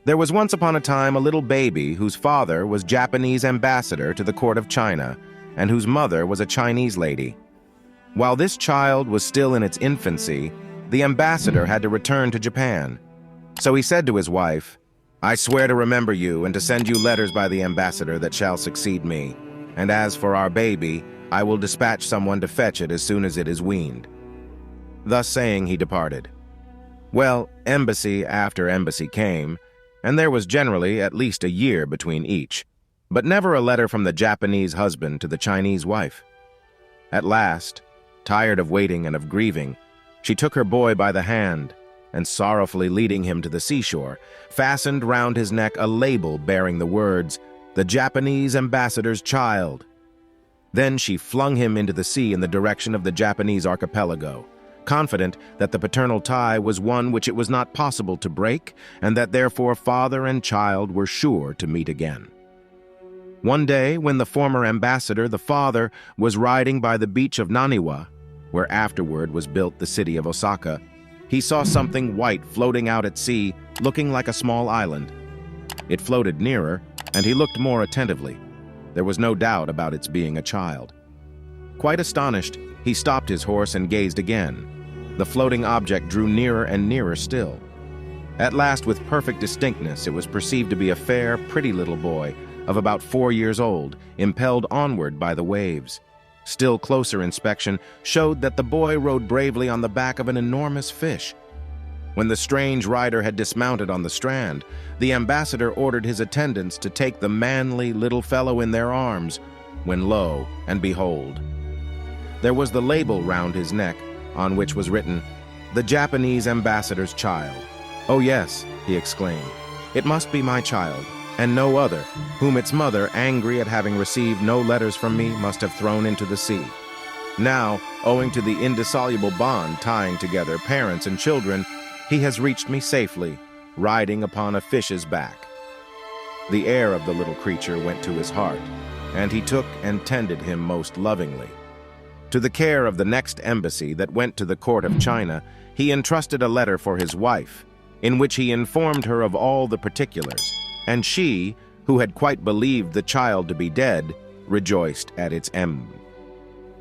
There was once upon a time a little baby whose father was Japanese ambassador to the court of China and whose mother was a Chinese lady. While this child was still in its infancy, the ambassador had to return to Japan. So he said to his wife, "I swear to remember you and to send you letters by the ambassador that shall succeed me. And as for our baby, I will dispatch someone to fetch it as soon as it is weaned." Thus saying, he departed. Well, embassy after embassy came, and there was generally at least a year between each, but never a letter from the Japanese husband to the Chinese wife. At last, tired of waiting and of grieving, she took her boy by the hand, and sorrowfully leading him to the seashore, fastened round his neck a label bearing the words, "The Japanese ambassador's child." Then she flung him into the sea in the direction of the Japanese archipelago, confident that the paternal tie was one which it was not possible to break, and that therefore father and child were sure to meet again. One day, when the former ambassador, the father, was riding by the beach of Naniwa, where afterward was built the city of Osaka, he saw something white floating out at sea, looking like a small island. It floated nearer, and he looked more attentively. There was no doubt about its being a child. Quite astonished, he stopped his horse and gazed again. The floating object drew nearer and nearer still. At last, with perfect distinctness, it was perceived to be a fair, pretty little boy of about 4 years old, impelled onward by the waves. Still closer inspection showed that the boy rode bravely on the back of an enormous fish. When the strange rider had dismounted on the strand, the ambassador ordered his attendants to take the manly little fellow in their arms, when lo and behold, there was the label round his neck, on which was written, "The Japanese ambassador's child." "Oh yes," he exclaimed, "it must be my child, and no other, whom its mother, angry at having received no letters from me, must have thrown into the sea. Now, owing to the indissoluble bond tying together parents and children, he has reached me safely, riding upon a fish's back." The air of the little creature went to his heart, and he took and tended him most lovingly. To the care of the next embassy that went to the court of China, he entrusted a letter for his wife, in which he informed her of all the particulars, and she, who had quite believed the child to be dead, rejoiced at its end.